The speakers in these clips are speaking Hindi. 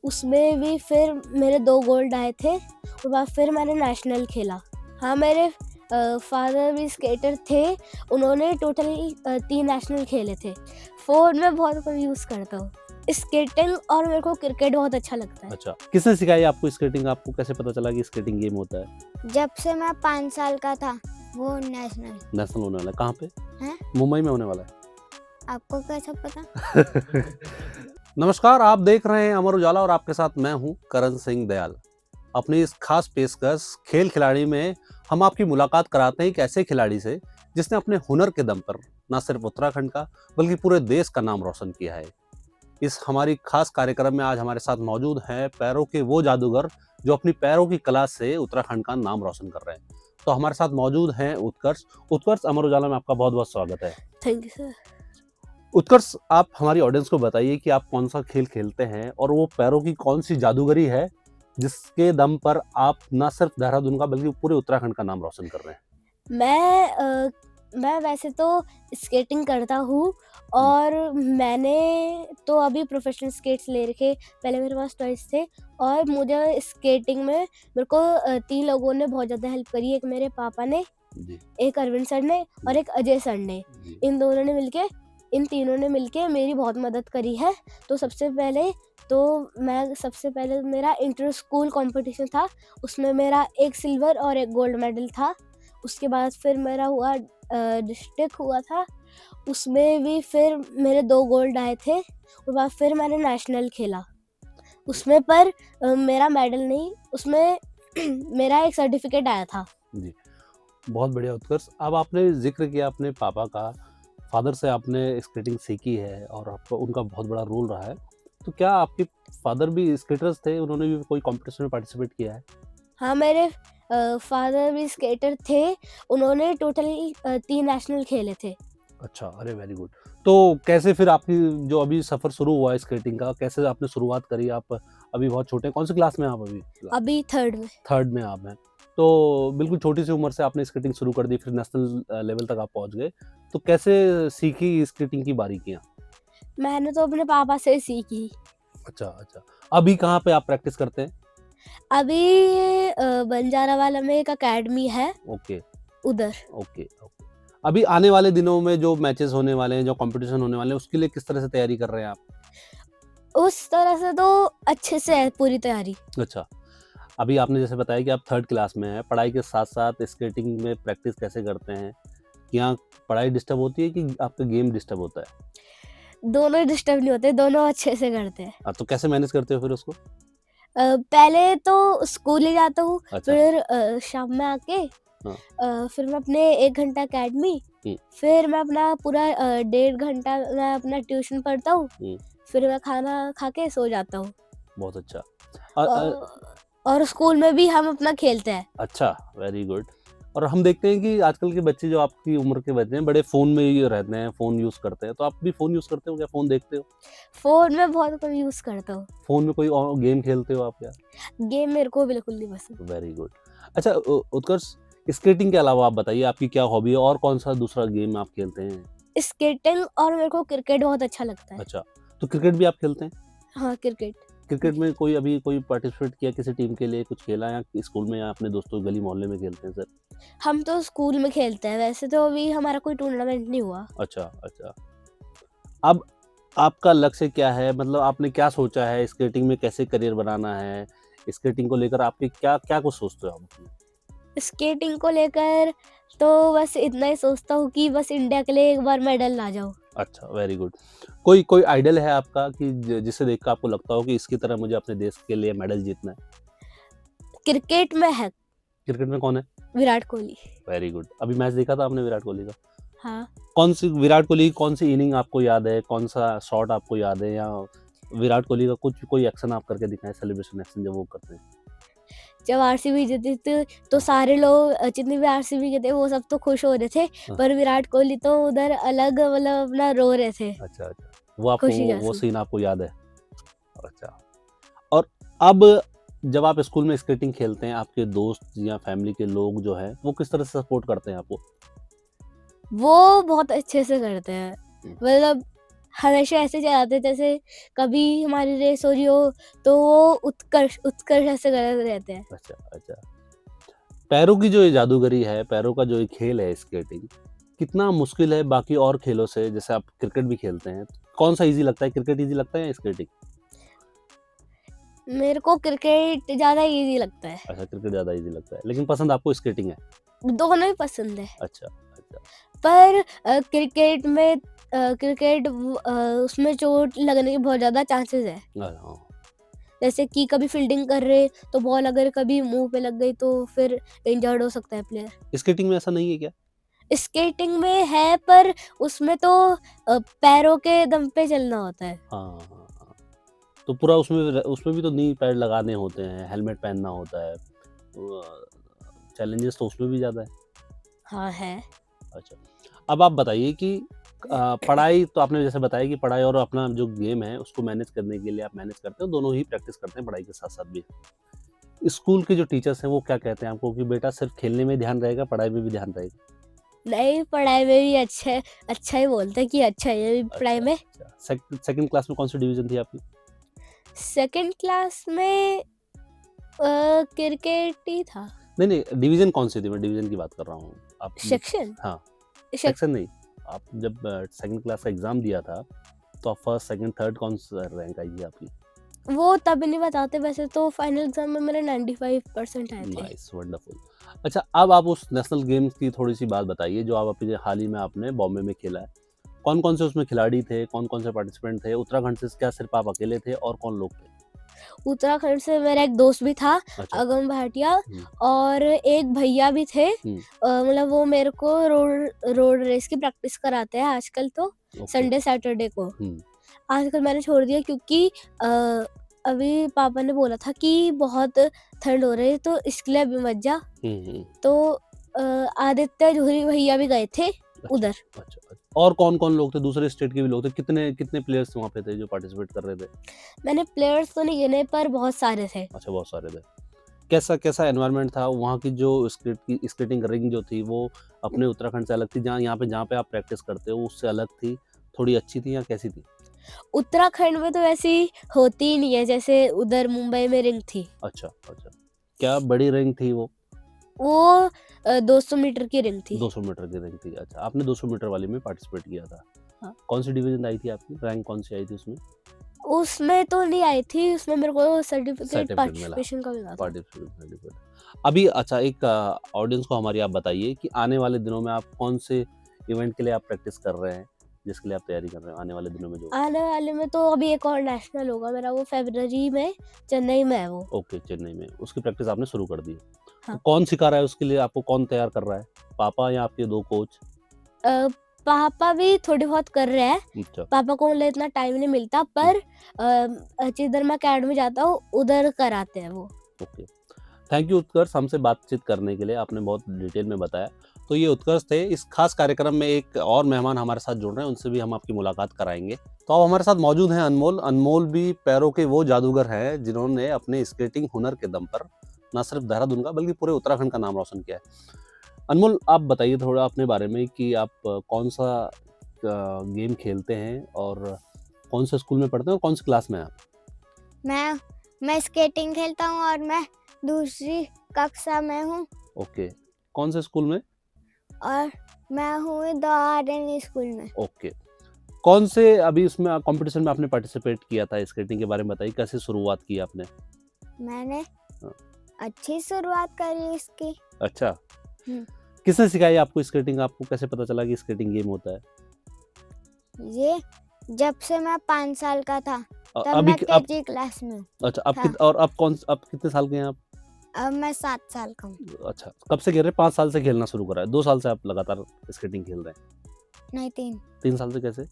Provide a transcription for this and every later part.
उसमें भी फिर मेरे 2 गोल्ड आए थे। उसके बाद फिर मैंने नेशनल खेला। हाँ, मेरे फादर भी स्केटर थे। उन्होंने टोटल 3 नेशनल खेले थे। फ़ोन में बहुत कम यूज़ करता हूँ। स्केटिंग और मेरे को क्रिकेट बहुत अच्छा लगता है। अच्छा, किसने सिखाई आपको स्केटिंग? आपको कैसे पता चला कि स्केटिंग गेम होता है? जब से मैं 5 साल का था वो नेशनल होने वाला है? कहाँ पे? है। मुंबई में होने वाला है। आपको कैसा पता? नमस्कार, आप देख रहे हैं अमर उजाला और आपके साथ मैं हूं करण सिंह दयाल। अपनी इस खास पेशकश खेल खिलाड़ी में हम आपकी मुलाकात कराते हैं एक ऐसे खिलाड़ी से जिसने अपने हुनर के दम पर न सिर्फ उत्तराखंड का बल्कि पूरे देश का नाम रोशन किया है। इस हमारी खास कार्यक्रम में आज हमारे साथ मौजूद हैं पैरों के वो जादूगर जो अपनी पैरों की कला से उत्तराखंड का नाम रोशन कर रहे हैं। तो हमारे साथ मौजूद हैं उत्कर्ष। उत्कर्ष, अमर उजाला में आपका बहुत बहुत स्वागत है। Thank you sir. उत्कर्ष, आप हमारी ऑडियंस को बताइए कि आप कौन सा खेल खेलते हैं और वो पैरों की कौन सी जादूगरी है जिसके दम पर आप न सिर्फ देहरादून का बल्कि पूरे उत्तराखंड का नाम रोशन कर रहे हैं। मैं वैसे तो स्केटिंग करता हूँ और मैंने तो अभी प्रोफेशनल स्केट्स ले रखे। पहले मेरे पास टॉयज थे और मुझे स्केटिंग में मेरे को 3 लोगों ने बहुत ज़्यादा हेल्प करी। एक मेरे पापा ने, जी, एक अरविंद सर ने और एक अजय सर ने। जी, इन तीनों ने मिलके मेरी बहुत मदद करी है। तो सबसे पहले मेरा इंटर स्कूल कॉम्पिटिशन था। उसमें मेरा एक सिल्वर और एक गोल्ड मेडल था। उसके बाद फिर मेरा हुआ डिस्ट्रिक्ट हुआ था। उसमें भी फिर मेरे 2 गोल्ड आए थे। उसके बाद फिर मैंने नेशनल खेला। उसमें पर मेरा मेडल नहीं, उसमें मेरा एक सर्टिफिकेट आया था। जी, बहुत बढ़िया उत्कर्ष। अब आपने जिक्र किया अपने पापा का, फादर से आपने स्केटिंग सीखी है और आपका उनका बहुत बड़ा रोल रहा है। तो क्या आपके फादर भी स्केटर्स थे? उन्होंने भी कोई कॉम्पिटिशन में पार्टिसिपेट किया है? हाँ, मेरे फादर भी स्केटर थे। उन्होंने टोटल 3 नेशनल खेले थे। अच्छा, अरे वेरी गुड। तो कैसे फिर आपकी जो अभी सफ़र शुरू हुआ है स्केटिंग का, कैसे आपने शुरुआत करी? आप अभी बहुत छोटे हैं, कौन सी क्लास में हैं आप अभी? अभी 3rd में। 3rd में आप हैं। तो बिल्कुल छोटी सी उम्र से आपने स्केटिंग शुरू कर दी, फिर नेशनल लेवल तक आप पहुँच गए। तो कैसे सीखी स्केटिंग की बारीकियाँ? मैंने तो अपने पापा से सीखी। अच्छा, अच्छा। अभी कहाँ पे आप प्रैक्टिस करते हैं? अभी बंजारावाला में एक अकेडमी है, ओके, उधर। Okay, okay. अभी आने वाले दिनों में जो मैचेस होने वाले हैं, जो कॉम्पिटिशन होने वाले हैं, उसके लिए किस तरह से तैयारी कर रहे हैं आप? उस तरह से तो अच्छे से है पूरी तैयारी। अच्छा। अभी आपने जैसे बताया कि आप 3rd क्लास में हैं, पढ़ाई के साथ-साथ स्केटिंग में प्रैक्टिस कैसे करते हैं? यहाँ पढ़ाई डिस्टर्ब होती है कि आपका गेम डिस्टर्ब होता है? दोनों ही डिस्टर्ब नहीं होते, दोनों अच्छे से करते हैं। तो कैसे मैनेज करते हो फिर उसको? पहले तो स्कूल ही जाता हूँ, अच्छा। फिर शाम में आके हाँ। फिर मैं अपने 1 घंटा अकेडमी, हुँ, फिर मैं अपना पूरा 1.5 घंटा मैं अपना ट्यूशन पढ़ता हूँ, हुँ, फिर मैं खाना खा के सो जाता हूँ। बहुत अच्छा। और स्कूल में भी हम अपना खेलते हैं। अच्छा, वेरी गुड। और हम देखते हैं कि आजकल के बच्चे जो आपकी उम्र के बच्चे हैं, बड़े फ़ोन में ही रहते हैं, फ़ोन यूज़ करते हैं। तो आप भी फ़ोन यूज़ करते हो क्या? फ़ोन देखते हो? फ़ोन में बहुत कम यूज़ करता हूँ। फ़ोन में कोई और गेम खेलते हो आप क्या? गेम मेरे को बिल्कुल नहीं पसंद। Very good. अच्छा, उत्कर्ष, स्केटिंग के अलावा आप बताइए आपकी क्या हॉबी है और कौन-सा दूसरा गेम आप खेलते हैं? स्केटिंग और मेरे को क्रिकेट बहुत अच्छा लगता है। अच्छा, तो क्रिकेट भी आप खेलते हैं? हाँ, क्रिकेट। क्रिकेट में कोई पार्टिसिपेट किया किसी टीम के लिए, कुछ खेला या स्कूल में या अपने दोस्तों गली मोहल्ले में खेलते हैं सर? हम तो स्कूल में खेलते हैं, वैसे तो अभी हमारा कोई टूर्नामेंट नहीं हुआ। अच्छा, अच्छा। अब आपका लक्ष्य क्या है? मतलब आपने क्या सोचा है स्केटिंग में कैसे करियर बनाना है? स्केटिंग को लेकर आपके क्या कुछ सोचते हो आप अपने? स्केटिंग को लेकर तो बस इतना ही सोचता हूँ कि बस इंडिया के लिए एक बार मेडल ला जाऊँ। अच्छा, वेरी गुड। कोई आइडल है आपका कि जिसे देखकर आपको लगता हो कि इसकी तरह मुझे अपने देश के लिए मेडल जीतना है? क्रिकेट में है क्रिकेट में कौन है? विराट कोहली। Very good. अभी मैच देखा था आपने विराट कोहली का? हाँ, विराट कोहली की कौन-सी इनिंग आपको याद है? कौन-सा शॉट आपको याद है या विराट कोहली का कोई एक्शन आप करके दिखाएँ, सेलिब्रेशन एक्शन जब वो करते हैं? जब आरसीबी जीती थी तो सारे लोग जितने भी आरसीबी के थे वो सब तो खुश हो रहे थे, हाँ। पर विराट कोहली तो उधर अलग मतलब अपना रो रहे थे अच्छा, अच्छा। वो आपको खुशी के वो आंसू। सीन आपको याद है? अच्छा। और अब जब आप स्कूल में स्केटिंग खेलते हैं, आपके दोस्त या फैमिली के लोग जो हैं, वो किस तरह से सपोर्ट करते हैं आपको? वो बहुत अच्छे से करते हैं। हुँ। मतलब हमेशा ऐसे चलाते जैसे कभी हमारी रेस हो रही हो तो वो उत्कर्ष उत्कर्ष ऐसे करते रहते हैं। अच्छा, अच्छा। पैरों की जो ये जादूगरी है, पैरों का जो ये खेल है स्केटिंग, कितना मुश्किल है बाकी और खेलों से? जैसे आप क्रिकेट भी खेलते हैं, कौन-सा ईज़ी लगता है? क्रिकेट ईज़ी लगता है या स्केटिंग? मेरे को क्रिकेट ज़्यादा इजी लगता है। अच्छा, क्रिकेट ज़्यादा ईज़ी लगता है, लेकिन पसंद आपको स्केटिंग है। दोनों ही पसंद है। अच्छा, अच्छा। पर क्रिकेट में उसमें चोट लगने के बहुत ज़्यादा चांसेस है। हाँ। जैसे कि कभी फील्डिंग कर रहे तो बॉल अगर कभी मुंह पे लग गई तो फिर इंजर्ड हो सकता है प्लेयर। स्केटिंग में ऐसा नहीं है क्या? स्केटिंग में है पर उसमें तो पैरों के दम पे चलना होता है। हाँ, हाँ, हाँ। तो पूरा उसमें भी तो नी पैड लगाने होते हैं, हेलमेट पहनना होता है। चैलेंजेस तो उसमें भी ज़्यादा है। हाँ है। अच्छा, अब आप बताइए कि पढ़ाई तो आपने जैसे बताया कि पढ़ाई और अपना जो गेम है उसको मैनेज करने के लिए आप मैनेज करते हो, दोनों ही प्रैक्टिस करते हैं पढ़ाई के साथ-साथ भी। स्कूल के जो टीचर्स हैं वो क्या कहते हैं आपको कि बेटा सिर्फ खेलने में ध्यान रहेगा, पढ़ाई में भी ध्यान रहेगा? नहीं, पढ़ाई में भी अच्छा ही बोलते हैं कि अच्छा है ये भी पढ़ाई अच्छा, में। अच्छा। सेकंड क्लास में कौन-सी डिवीज़न थी आपकी? सेकंड क्लास में क्रिकेट ही था। नहीं, डिवीज़न कौन-सी थी? मैं डिवीज़न की बात कर रहा हूँ। आप सेक्शन हाँ, सेक, सेक्शन नहीं। आप जब सेकंड क्लास का एग्ज़ाम दिया था, तो आप फर्स्ट, सेकंड, थर्ड कौन-सा रैंक आई थी आपकी? वो तब नहीं बताते, वैसे तो फाइनल एग्जाम में मेरे 95% आए थे। Nice, wonderful. अच्छा, अब आप उस नेशनल गेम्स की थोड़ी-सी बात बताइए जो आप अभी हाल ही में आपने बॉम्बे में खेला है। कौन-कौन से उसमें खिलाड़ी थे? कौन-कौन से पार्टिसिपेंट थे? उत्तराखंड से क्या सिर्फ़ आप अकेले थे और कौन लोग थे? उत्तराखंड से मेरा एक दोस्त भी था, अच्छा। अगम भाटिया, हुँ, और एक भैया भी थे। हुँ, मतलब वो मेरे को रोड रेस की प्रैक्टिस कराते हैं आजकल तो, ओके। संडे सैटरडे को। हुँ, आजकल मैंने छोड़ दिया क्योंकि अभी पापा ने बोला था कि बहुत ठंड हो रही है तो इसके लिए अभी मत जा। हुँ, हुँ। तो आदित्य जोहरी भैया भी गए थे अच्छा, उधर। अच्छा, अच्छा। और कौन-कौन लोग थे? दूसरे स्टेट के भी लोग थे? कितने कितने प्लेयर्स वहाँ पे थे जो पार्टिसिपेट कर रहे थे? मैंने प्लेयर्स तो नहीं गिने पर बहुत सारे थे। अच्छा, बहुत सारे थे। कैसा कैसा एनवायरनमेंट था? वहाँ की जो स्केटिंग रिंग जो थी वो अपने उत्तराखंड से अलग थी? जहाँ पे आप प्रैक्टिस करते हो उससे अलग थी? थोड़ी अच्छी थी या कैसी थी? उत्तराखंड में तो ऐसी होती ही नहीं है जैसे उधर मुंबई में रिंग थी। अच्छा, अच्छा। क्या बड़ी रिंग थी वो? वो 200 मीटर की रिंग थी। 200 मीटर की रिंग थी। अच्छा, आपने 200 मीटर वाली में पार्टिसिपेट किया था। हाँ। कौन-सी डिवीज़न आई थी आपकी? रैंक कौन-सी आई थी उसमें? उसमें तो नहीं आई थी, उसमें मेरे को सर्टिफिकेट सर्टिफिकेट मिला। पार्टिसिपेशन का मिला था। Participate certificate. अभी अच्छा एक ऑडियंस को हमारी आप बताइए कि आने वाले दिनों में आप कौन से इवेंट के लिए आप प्रैक्टिस कर रहे हैं? जिसके लिए आप तैयारी कर रहे हो आने वाले दिनों में जो आने वाले में तो अभी एक और नेशनल होगा मेरा, वो फरवरी में चेन्नई में है वो। ओके, चेन्नई में। उसकी प्रैक्टिस आपने शुरू कर दी है। तो हाँ। कौन सिखा रहा है उसके लिए आपको कौन तैयार कर रहा है? पापा या आपके 2 कोच? अ, पापा भी थोड़ी बहुत कर रहे हैं। अच्छा। पापा को मतलब इतना टाइम नहीं मिलता पर जिधर मैं अकेडमी जाता हूँ उधर कराते हैं वो। ओके। थैंक यू उत्कर्ष हमसे बातचीत करने के लिए, आपने बहुत डिटेल में बताया। तो ये उत्कर्ष थे, इस खास कार्यक्रम में एक और मेहमान हमारे साथ जुड़ रहे हैं, उनसे भी हम आपकी मुलाकात कराएँगे। तो अब हमारे साथ मौजूद हैं अनमोल। अनमोल भी पैरों के वो जादूगर हैं, जिन्होंने अपने स्केटिंग हुनर के दम पर ना सिर्फ देहरादून का बल्कि पूरे उत्तराखंड का नाम रोशन किया है। अनमोल आप बताइए थोड़ा अपने बारे में कि आप कौन-सा गेम खेलते हैं और कौन से स्कूल में पढ़ते हैं और कौन सी क्लास में हैं आप? मैं स्केटिंग खेलता हूँ और मैं दूसरी कक्षा में हूँ ओके। कौन से स्कूल में? और मैं हूँ द आर्यन स्कूल में। ओके। कौन से अभी उसमें कॉम्पिटिशन में आपने पार्टिसिपेट किया था? स्केटिंग के बारे में बताइए, कैसे शुरुआत की आपने? मैंने हाँ। अच्छी शुरुआत करी इसकी। अच्छा। हम्म। किसने सिखाई आपको स्केटिंग? आपको कैसे पता चला कि स्केटिंग गेम होता है? ये जब से मैं 5 साल का था तब अभी मैं आप केजी क्लास में हूँ। अच्छा हाँ। अब कितने साल के हैं आप? अब मैं 7 साल का हूँ। अच्छा, कब से खेल रहे हैं? 5 साल से खेलना शुरू करा है। 2 साल से आप लगातार स्केटिंग खेल रहे हैं। नहीं 3। 3 साल से कैसे?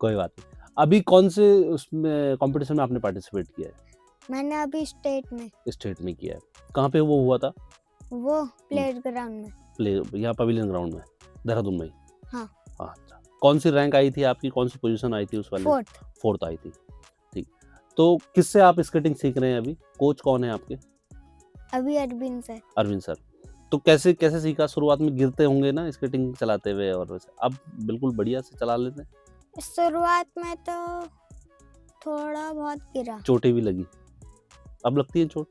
कोई बात नहीं। अभी कौन से उसमें कॉम्पिटिशन में आपने पार्टिसिपेट किया है? मैंने अभी स्टेट में स्टेट में किया है। कहाँ पे वो हुआ था? वो प्ले ग्राउंड में। यहाँ पवेलियन ग्राउंड में, देहरादून में ही? हाँ। अच्छा। कौन सी रैंक आई थी आपकी? कौन सी पोजीशन आई थी उस वाले? 4th। 4th आई थी। ठीक। तो किससे आप स्केटिंग सीख रहे हैं अभी? कोच कौन है आपके? अभी अरविंद सर। अरविंद सर। तो कैसे कैसे सीखा? शुरुआत में गिरते होंगे ना स्केटिंग चलाते हुए, और वैसे अब बिल्कुल बढ़िया से चला लेते हैं? शुरुआत में तो थोड़ा बहुत गिरा। चोटें भी लगी? अब लगती है चोट?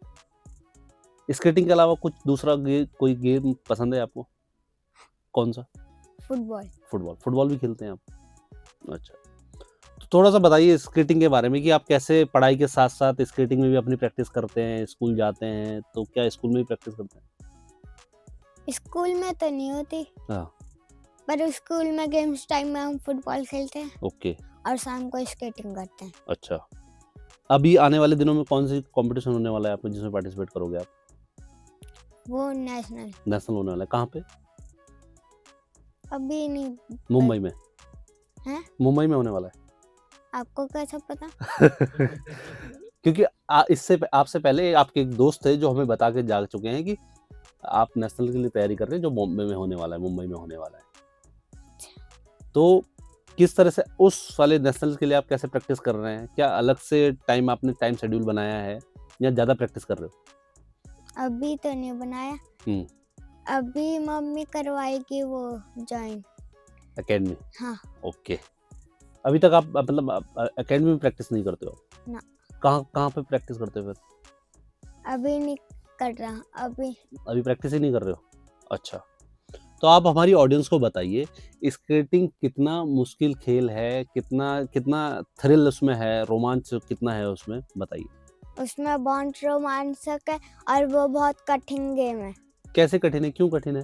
स्केटिंग के अलावा कुछ दूसरा कोई गेम पसंद है आपको? कौन सा? फुटबॉल। फुटबॉल। फुटबॉल भी खेलते हैं आप? अच्छा। तो थोड़ा सा बताइए स्केटिंग के बारे में कि आप कैसे पढ़ाई के साथ साथ स्केटिंग में भी अपनी प्रैक्टिस करते हैं, स्कूल जाते हैं, तो क्या स्कूल में भी प्रैक्टिस करते हैं? स्कूल में तो नहीं होती, हाँ। पर स्कूल में गेम्स टाइम में हम फुटबॉल खेलते हैं ओके। और शाम को स्केटिंग करते हैं। अच्छा। अभी आने वाले दिनों में कौन सी कंपटीशन होने वाला है आपको जिसमें पार्टिसिपेट करोगे आप? वो नेशनल। नेशनल होने वाला है, कहाँ पे? अभी नहीं। मुंबई में? हैं? मुंबई में होने वाला है? आपको कैसा पता? क्योंकि इससे आपसे पहले आपके एक दोस्त थे जो हमें बता के जा चुके हैं कि आप नेशनल के लिए तैयारी कर रहे हैं जो बॉम्बे में होने वाला है, मुंबई में होने वाला है। तो किस तरह से उस वाले नेशनल के लिए आप कैसे प्रैक्टिस कर रहे हैं? क्या अलग से आपने टाइम शेड्यूल बनाया है या ज़्यादा प्रैक्टिस कर रहे हो? अभी तो नहीं बनाया। अभी मम्मी करवाएगी वो ज्वाइन एकेडमी। हाँ। ओके। अभी तक आप मतलब एकेडमी में प्रैक्टिस नहीं करते हो? ना। कहाँ पे प्रैक्टिस करते हो फिर? अभी नहीं कर रहा। अभी प्रैक्टिस ही नहीं कर रहे हो? अच्छा। तो आप हमारी ऑडियंस को बताइए स्केटिंग कितना मुश्किल खेल है, कितना थ्रिल उसमें है, रोमांच कितना है उसमें, बताइए। उसमें बहुत रोमांचक है और वो बहुत कठिन गेम है। कैसे कठिन है? क्यों कठिन है?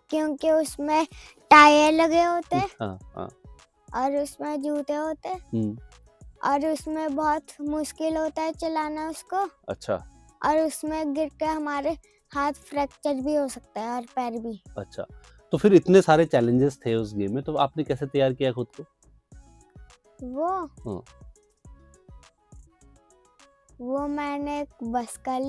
क्योंकि उसमें टायर लगे होते हैं हाँ। और उसमें जूते होते हैं और उसमें बहुत मुश्किल होता है चलाना उसको। अच्छा। और उसमें गिर के हमारे हाथ फ्रैक्चर भी हो सकता है और पैर भी। अच्छा। तो फिर इतने सारे चैलेंजेस थे उस गेम में, तो आपने कैसे तैयार किया खुद को? वो मैंने एक बस कर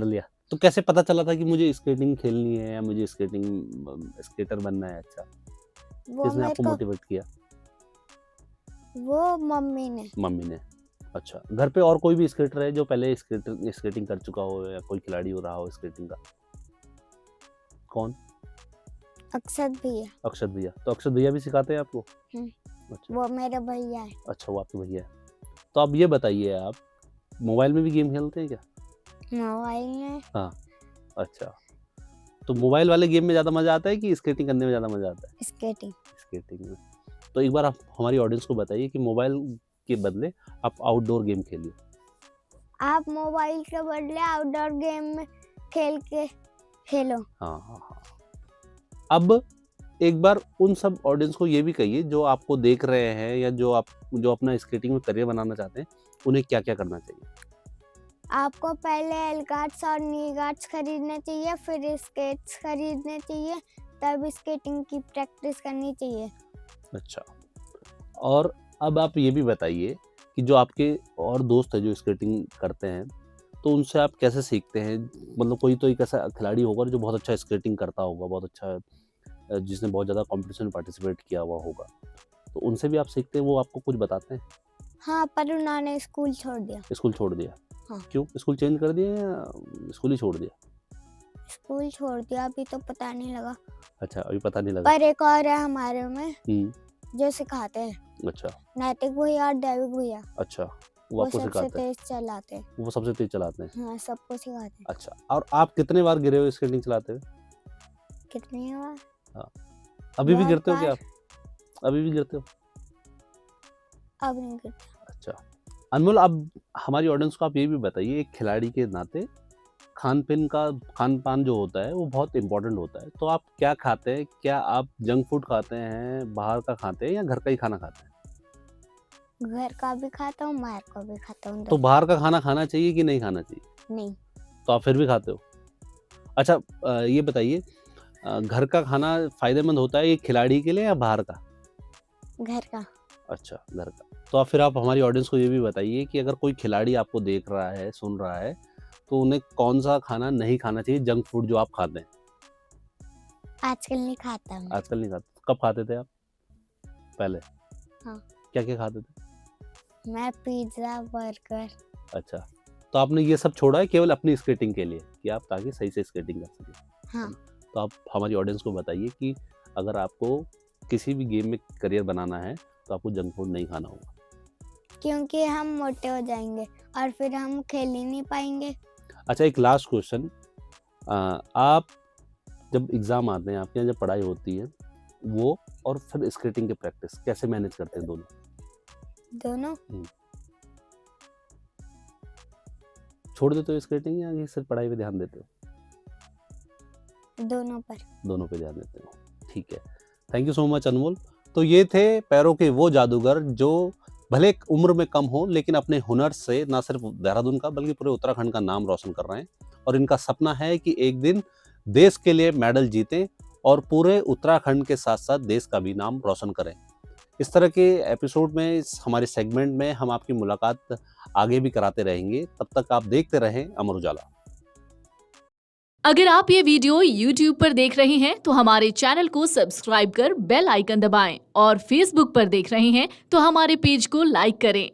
लिया। तो कैसे पता चला था कि मुझे स्केटिंग खेलनी है या मुझे स्केटर बनना है? अच्छा। किसने आपको मोटिवेट किया? वो मम्मी ने। अच्छा। घर पे और कोई भी स्केटर है जो पहले स्केटिंग कर चुका हो या कोई खिलाड़ी हो रहा हो स्केटिंग का? कौन? अक्षत भैया। तो अक्षत भैया भी सिखाते हैं आपको? अच्छा। वो मेरे भैया है। अच्छा, वो आपके भैया है। तो आप ये बताइए, आप मोबाइल में भी गेम खेलते हैं क्या? मोबाइल में। हाँ। अच्छा। तो मोबाइल वाले गेम में ज़्यादा मज़ा आता है कि स्केटिंग करने में ज़्यादा मज़ा आता है? स्केटिंग में। तो एक बार आप हमारी ऑडियंस को बताइए कि मोबाइल के बदले आप आउटडोर गेम खेलिए। आप मोबाइल के बदले आउटडोर गेम में खेलो। हाँ। अब एक बार उन सब ऑडियंस को ये भी कहिए जो आपको देख रहे हैं या जो अपना स्केटिंग में करियर बनाना चाहते हैं, उन्हें क्या क्या करना चाहिए? आपको पहले एल गार्ड्स और नी गार्ड्स खरीदने चाहिए, फिर स्केट्स खरीदने चाहिए, तब स्केटिंग की प्रैक्टिस करनी चाहिए। अच्छा। और अब आप ये भी बताइए कि जो आपके और दोस्त है जो स्केटिंग करते हैं, तो उनसे आप कैसे सीखते हैं? मतलब कोई तो एक ऐसा खिलाड़ी होगा जो बहुत अच्छा स्केटिंग करता होगा, बहुत अच्छा, जिसने बहुत ज़्यादा कॉम्पिटिशन में पार्टिसिपेट किया हुआ होगा, तो उनसे भी आप सीखते हैं, वो आपको कुछ बताते हैं? हाँ, पर उन्होंने स्कूल छोड़ दिया। हाँ। क्यों? स्कूल चेंज कर दिया या स्कूल ही छोड़ दिया? स्कूल छोड़ दिया, अभी तो पता नहीं लगा। अच्छा, अभी पता नहीं लगा। पर एक और है हमारे में जो सिखाते हैं। अच्छा। नैतिक भैया और दैविक भैया। अच्छा, वो आपको सिखाते हैं? वो सबसे तेज चलाते हैं। हाँ, सबको सिखाते हैं। अच्छा। और आप कितने बार गिरे हो स्केटिंग चलाते हुए? कितनी बार? हाँ। अभी भी बहुत गिरते हो क्या बार। आप? अभी भी गिरते हो? अब नहीं गिरता। अच्छा। अनमोल, अब हमारी ऑडियंस को आप ये भी बताइए, एक खिलाड़ी के नाते खान पान जो होता है वो बहुत इम्पोर्टेंट होता है, तो आप क्या खाते हैं? क्या आप जंक फूड खाते हैं, बाहर का खाते हैं या घर का ही खाना खाते हैं? घर का भी खाता हूँ, बाहर का भी खाता हूँ। तो बाहर का खाना खाना चाहिए कि नहीं खाना चाहिए? नहीं। तो आप फिर भी खाते हो? अच्छा, ये बताइए, घर का खाना फायदेमंद होता है ये खिलाड़ी के लिए या बाहर का? घर का। अच्छा, घर का। तो आप हमारी ऑडियंस को ये भी बताइए कि अगर कोई खिलाड़ी आपको देख रहा है, सुन रहा है, तो उन्हें कौन सा खाना नहीं खाना चाहिए, जंक फूड जो आप खाते हैं? आजकल नहीं खाता हूँ। आजकल नहीं खाते? कब खाते थे आप पहले? हाँ। क्या क्या खाते थे? मैं पिज्जा, बर्गर। अच्छा। तो आपने ये सब छोड़ा है केवल अपनी स्केटिंग के लिए कि आप ताकि सही से स्केटिंग कर सकें? हाँ। तो आप हमारी ऑडियंस को बताइए कि अगर आपको किसी भी गेम में करियर बनाना है तो आपको जंक फूड नहीं खाना होगा। क्योंकि हम मोटे हो जाएंगे और फिर हम खेल ही नहीं पाएंगे। अच्छा, एक लास्ट क्वेश्चन, आप जब एग्ज़ाम आते हैं, आपके यहाँ जब पढ़ाई होती है वो और फिर स्केटिंग की प्रैक्टिस कैसे मैनेज करते हैं दोनों? दोनों छोड़ देते हो स्केटिंग या ये सिर्फ पढ़ाई पे ध्यान देते हो? दोनों पर। दोनों पे ध्यान देते हो, ठीक है। थैंक यू सो मच अनमोल। तो ये थे पैरों के वो जादूगर जो भले उम्र में कम हो लेकिन अपने हुनर से ना सिर्फ देहरादून का बल्कि पूरे उत्तराखंड का नाम रोशन कर रहे हैं और इनका सपना है कि एक दिन देश के लिए मेडल जीतें और पूरे उत्तराखंड के साथ साथ देश का भी नाम रोशन करें। इस तरह के एपिसोड में, इस हमारे सेगमेंट में हम आपकी मुलाकात आगे भी कराते रहेंगे। तब तक आप देखते रहें अमर उजाला। अगर आप ये वीडियो YouTube पर देख रहे हैं तो हमारे चैनल को सब्सक्राइब कर बेल आइकन दबाएं और Facebook पर देख रहे हैं तो हमारे पेज को लाइक करें।